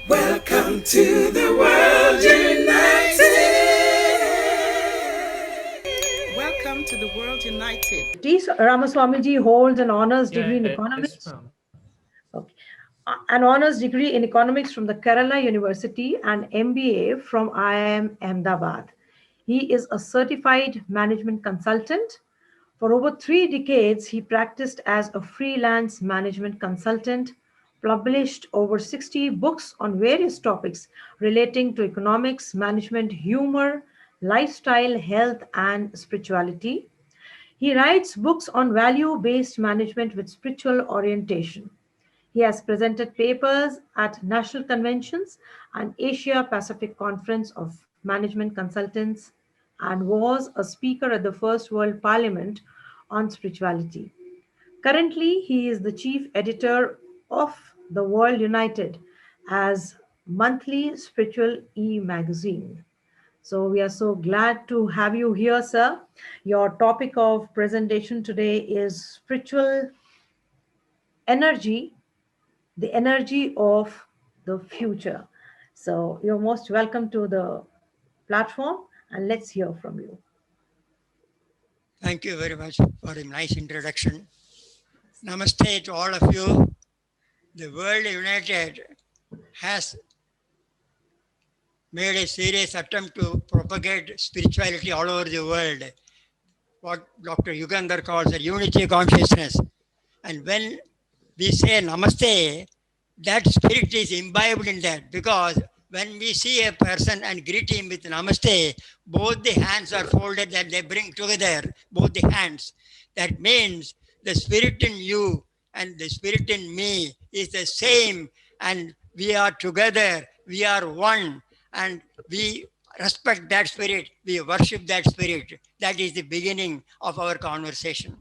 Welcome to the World United. Welcome to the World United. T. Ramaswamiji holds an honors degree in Yes, economics. ma'am. Okay. An honors degree in economics from the Kerala University and MBA from IIM Ahmedabad. He is a certified management consultant. For over 3 decades, he practiced as a freelance management consultant, published over 60 books on various topics relating to economics, management, humor, lifestyle, health, and spirituality. He writes books on value based management with spiritual orientation. He has presented papers at national conventions and Asia Pacific Conference of Management Consultants and was a speaker at the First World Parliament on spirituality. Currently, he is the chief editor of The World United as monthly spiritual e-magazine. So we are so glad to have you here, sir. Your topic of presentation today is spiritual energy, the energy of the future. So you're most welcome to the platform and let's hear from you. Thank you very much for a nice introduction. Namaste to all of you. The World United has made a serious attempt to propagate spirituality all over the world, what Dr. Yugandhar calls a unity consciousness. And when we say Namaste, that spirit is imbibed in that because when we see a person and greet him with Namaste, both the hands are folded and they bring together both the hands. That means the spirit in you and the spirit in me is the same, and we are together, we are one, and we respect that spirit, we worship that spirit. That is the beginning of our conversation.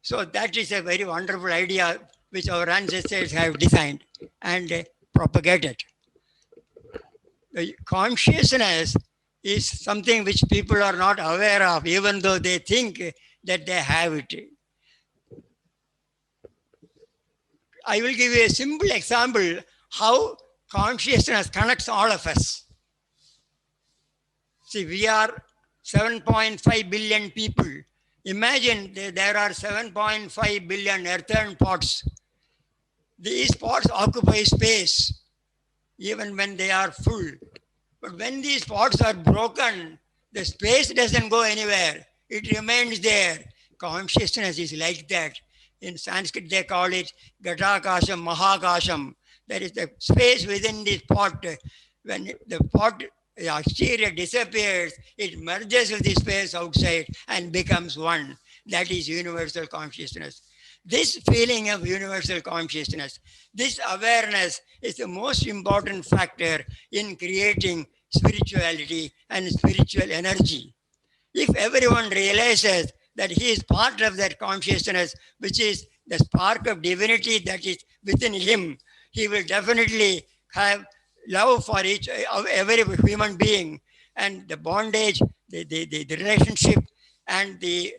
So that is a very wonderful idea which our ancestors have designed and propagated. The consciousness is something which people are not aware of, even though they think that they have it. I will give you a simple example how consciousness connects all of us. See, we are 7.5 billion people. Imagine there are 7.5 billion earthen pots. These pots occupy space even when they are full. But when these pots are broken, the space doesn't go anywhere. It remains there. Consciousness is like that. In Sanskrit, they call it Gatakasham, Mahakasham. There is the space within this pot. When the pot the exterior disappears, it merges with the space outside and becomes one. That is universal consciousness. This feeling of universal consciousness, this awareness is the most important factor in creating spirituality and spiritual energy. If everyone realizes that he is part of that consciousness, which is the spark of divinity that is within him, he will definitely have love for every human being, and the bondage, the relationship, and the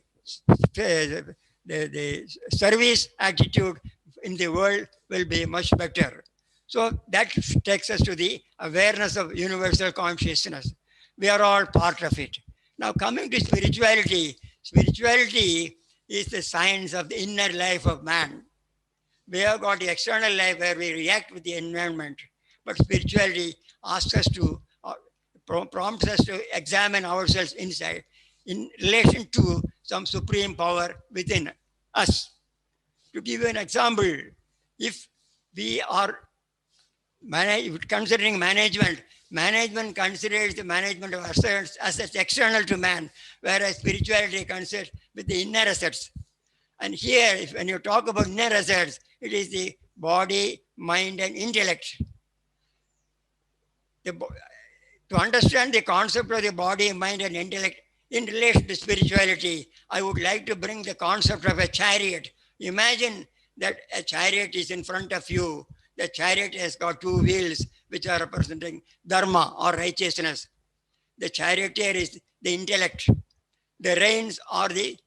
service attitude in the world will be much better. So that takes us to the awareness of universal consciousness. We are all part of it. Now, coming to spirituality, spirituality is the science of the inner life of man. We have got the external life where we react with the environment, but spirituality asks us to, prompts us to examine ourselves inside in relation to some supreme power within us. To give you an example, if we are considering management, management considers the management of assets external to man, whereas spirituality considers with the inner assets. And here, when you talk about inner assets, it is the body, mind, and intellect. To understand the concept of the body, mind, and intellect in relation to spirituality, I would like to bring the concept of a chariot. Imagine that a chariot is in front of you. The chariot has got two wheels, which are representing dharma or righteousness. The charioteer is the intellect. The reins are the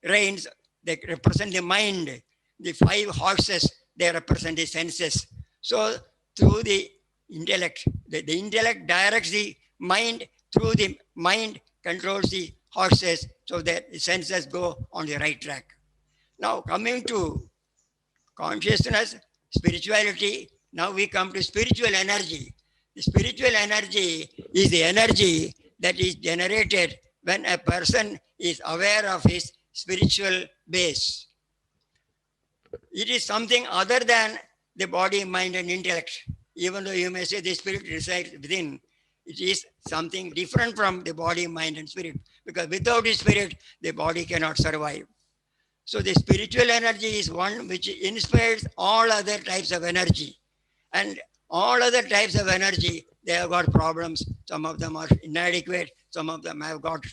reins, they represent the mind. The 5 horses, they represent the senses. So through the intellect. The intellect directs the mind, through the mind controls the horses so that the senses go on the right track. Now, coming to consciousness, spirituality, now we come to spiritual energy. The spiritual energy is the energy that is generated when a person is aware of his spiritual base. It is something other than the body, mind, and intellect. Even though you may say the spirit resides within, it is something different from the body, mind, and spirit. Because without the spirit, the body cannot survive. So the spiritual energy is one which inspires all other types of energy. And all other types of energy, they have got problems. Some of them are inadequate. Some of them have got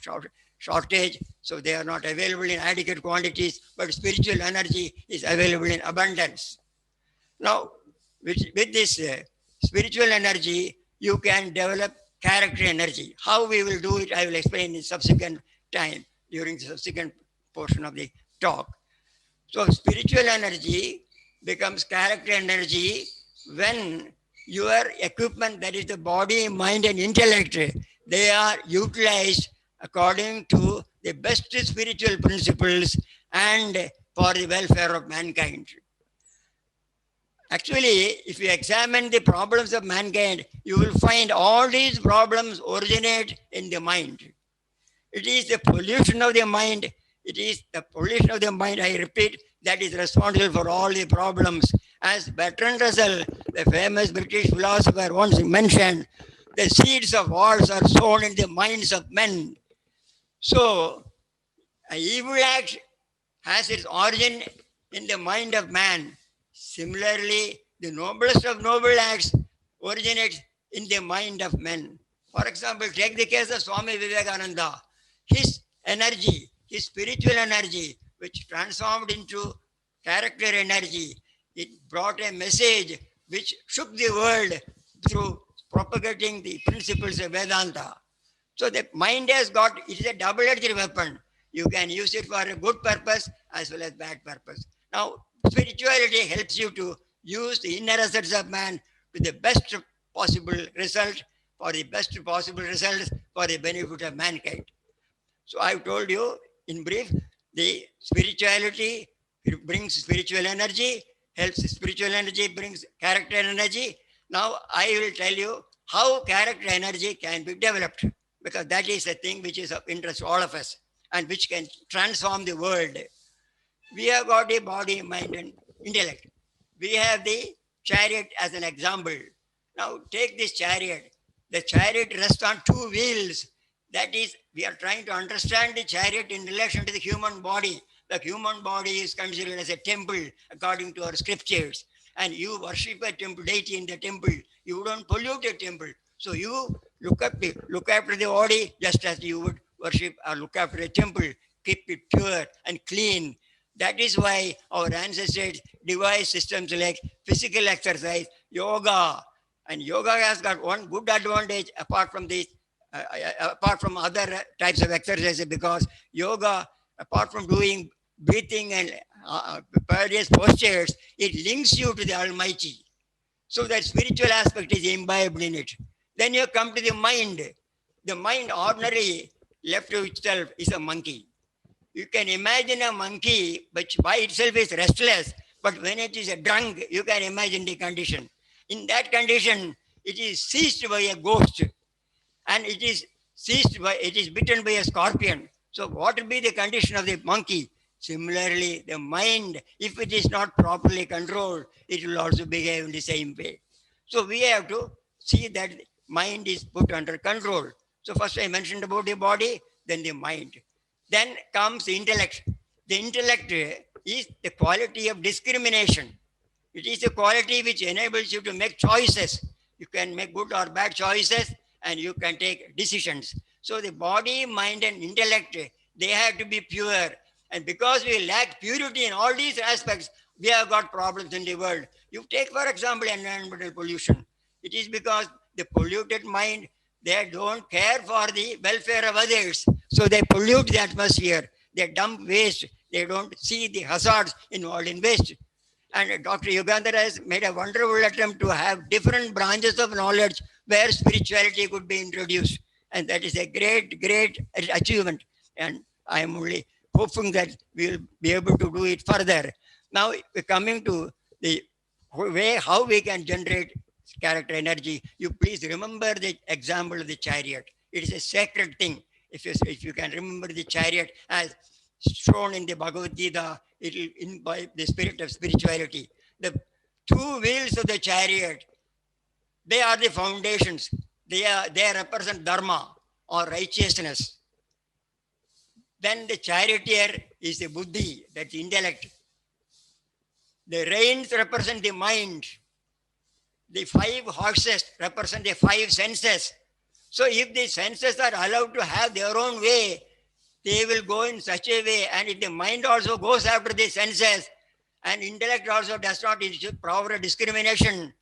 shortage. So they are not available in adequate quantities. But spiritual energy is available in abundance. Now, with this spiritual energy, you can develop character energy. How we will do it, I will explain in subsequent time during the subsequent portion of the talk. So spiritual energy becomes character energy when your equipment, that is the body, mind, and intellect, they are utilized according to the best spiritual principles and for the welfare of mankind. Actually, if you examine the problems of mankind, you will find all these problems originate in the mind. It is the pollution of the mind. It is the pollution of the mind, I repeat, that is responsible for all the problems. As Bertrand Russell, the famous British philosopher, once mentioned, the seeds of wars are sown in the minds of men. So, an evil act has its origin in the mind of man. Similarly, the noblest of noble acts originates in the mind of men. For example, take the case of Swami Vivekananda. His energy, his spiritual energy, which transformed into character energy, it brought a message which shook the world through propagating the principles of Vedanta. So the mind has got, it is a double-edged weapon. You can use it for a good purpose as well as bad purpose. Now, spirituality helps you to use the inner assets of man to the best possible result, for the best possible results for the benefit of mankind. So I've told you in brief, the spirituality brings spiritual energy, helps spiritual energy, brings character energy. Now I will tell you how character energy can be developed, because that is a thing which is of interest to all of us and which can transform the world. We have got a body, mind, and intellect. We have the chariot as an example. Now take this chariot. The chariot rests on two wheels. That is, we are trying to understand the chariot in relation to the human body. The human body is considered as a temple according to our scriptures. And you worship a temple deity in the temple. You don't pollute a temple. So you look after the body just as you would worship or look after a temple. Keep it pure and clean. That is why our ancestors devised systems like physical exercise, yoga. And yoga has got one good advantage apart from this, apart from other types of exercises, because yoga, apart from doing breathing and various postures, it links you to the Almighty. So that spiritual aspect is imbibed in it. Then you come to the mind. The mind ordinarily left to itself is a monkey. You can imagine a monkey which by itself is restless, but when it is drunk, you can imagine the condition. In that condition, it is seized by a ghost, and it is bitten by a scorpion. So what will be the condition of the monkey? Similarly, the mind, if it is not properly controlled, it will also behave in the same way. So we have to see that mind is put under control. So first I mentioned about the body, then the mind. Then comes the intellect. The intellect is the quality of discrimination. It is a quality which enables you to make choices. You can make good or bad choices and you can take decisions. So the body, mind, and intellect, they have to be pure. And because we lack purity in all these aspects, we have got problems in the world. You take, for example, environmental pollution. It is because the polluted mind, they don't care for the welfare of others. So they pollute the atmosphere. They dump waste. They don't see the hazards involved in waste. And Dr. Yugandhar has made a wonderful attempt to have different branches of knowledge where spirituality could be introduced. And that is a great, great achievement. And I am only hoping that we will be able to do it further. Now, we're coming to the way how we can generate character energy. You please remember the example of the chariot. It is a sacred thing. If you can remember the chariot as shown in the Bhagavad Gita, it will imbibe the spirit of spirituality. The two wheels of the chariot, they are the foundations. They represent dharma or righteousness. Then the charioteer is the buddhi, that's intellect. The reins represent the mind. The 5 horses represent the 5 senses. So if the senses are allowed to have their own way, they will go in such a way. And if the mind also goes after the senses, and intellect also does not issue proper discrimination,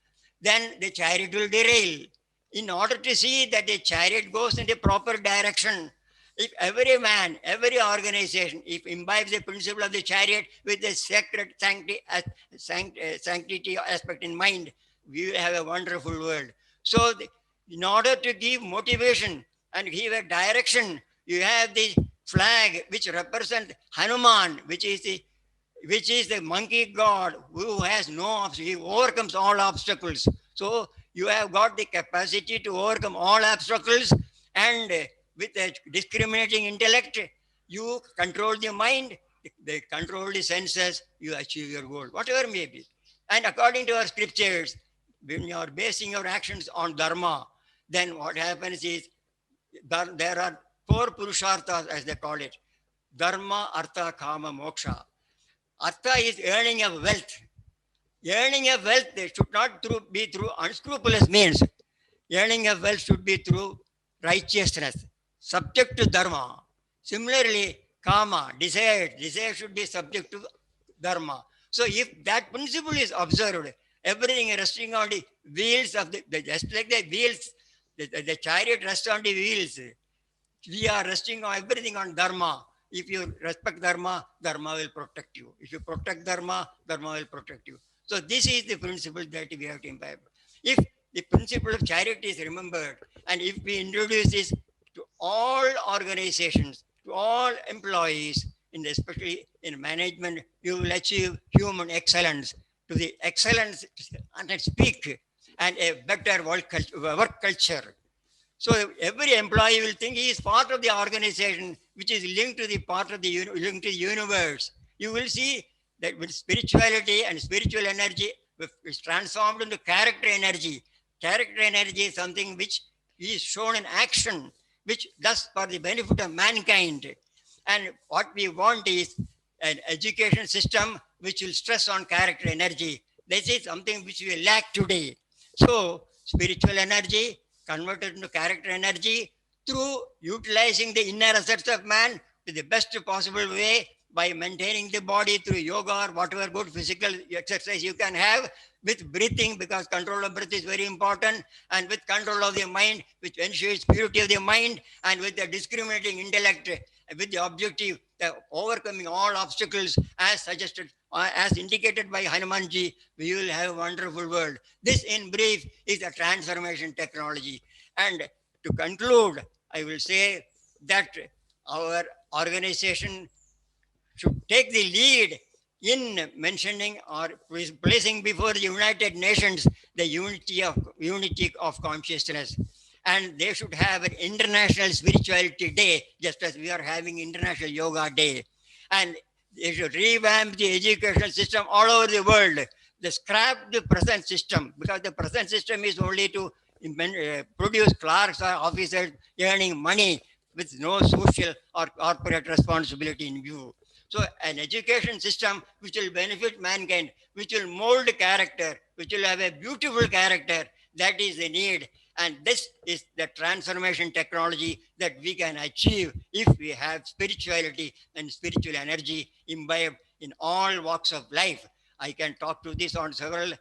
then the chariot will derail. In order to see that the chariot goes in the proper direction, if every man, every organization, if imbibes the principle of the chariot with the sacred sanctity aspect in mind, we will have a wonderful world. So, in order to give motivation and give a direction, you have the flag which represents Hanuman, which is the monkey god who has no obstacles, he overcomes all obstacles. So you have got the capacity to overcome all obstacles, and with a discriminating intellect, you control the mind, they control the senses, you achieve your goal, whatever may be. And according to our scriptures, when you are basing your actions on dharma, then what happens is there are 4 purusharthas, as they call it: dharma, artha, kama, moksha. Artha is earning of wealth. Earning of wealth should not be through unscrupulous means. Earning of wealth should be through righteousness, subject to dharma. Similarly, kama, desire should be subject to dharma. So if that principle is observed, everything resting on the wheels of just like the wheels, the chariot rests on the wheels. We are resting on everything on dharma. If you respect dharma, dharma will protect you. If you protect dharma, dharma will protect you. So this is the principle that we have to imbibe. If the principle of charity is remembered, and if we introduce this to all organizations, to all employees, especially in management, you will achieve human excellence, to the excellence and its peak, and a better work culture. So every employee will think he is part of the organization, which is linked to the part of the linked to the universe. You will see that with spirituality and spiritual energy is transformed into character energy. Character energy is something which is shown in action, which does for the benefit of mankind. And what we want is an education system which will stress on character energy. This is something which we lack today. So spiritual energy converted into character energy through utilizing the inner assets of man to the best possible way by maintaining the body through yoga or whatever good physical exercise you can have, with breathing, because control of breath is very important, and with control of the mind, which ensures purity of the mind, and with the discriminating intellect, with the objective of overcoming all obstacles as suggested, as indicated by Hanumanji, we will have a wonderful world. This in brief is a transformation technology. And to conclude, I will say that our organization should take the lead in mentioning or placing before the United Nations the unity of consciousness. And they should have an International Spirituality Day, just as we are having International Yoga Day. And they should revamp the educational system all over the world. They scrap the present system, because the present system is only to produce clerks or officers earning money with no social or corporate responsibility in view. So an education system which will benefit mankind, which will mold character, which will have a beautiful character, that is the need. And this is the transformation technology that we can achieve if we have spirituality and spiritual energy imbibed in all walks of life. I can talk to this on several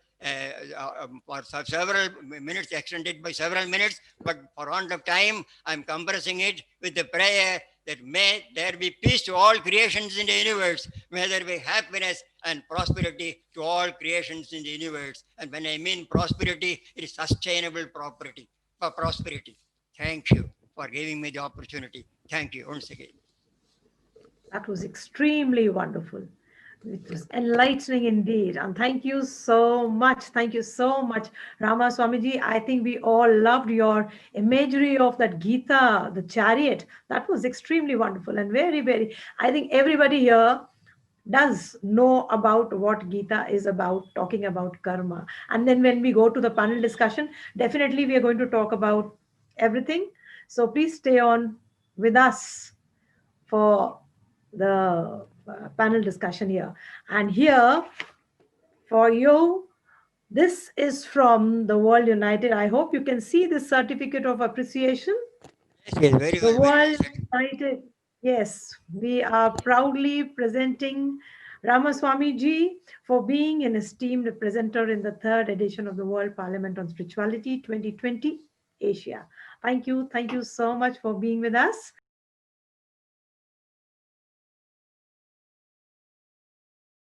minutes, extended by several minutes, but for want of time, I'm compressing it with the prayer that may there be peace to all creations in the universe, may there be happiness and prosperity to all creations in the universe. And when I mean prosperity, it is sustainable property for prosperity. Thank you for giving me the opportunity. Thank you once again. That was extremely wonderful. It was enlightening indeed. And thank you so much. Thank you so much, Rama Swamiji. I think we all loved your imagery of that Gita, the chariot. That was extremely wonderful and very, very, I think everybody here does know about what Gita is about, talking about karma. And then when we go to the panel discussion, definitely we are going to talk about everything. So please stay on with us for the panel discussion here. And here for you, this is from the World United. I hope you can see this certificate of appreciation. Yes, yes, very The well. Very World well. United, yes, we are proudly presenting Ramaswamy ji for being an esteemed presenter in the third edition of the World Parliament on Spirituality 2020 Asia. Thank you so much for being with us.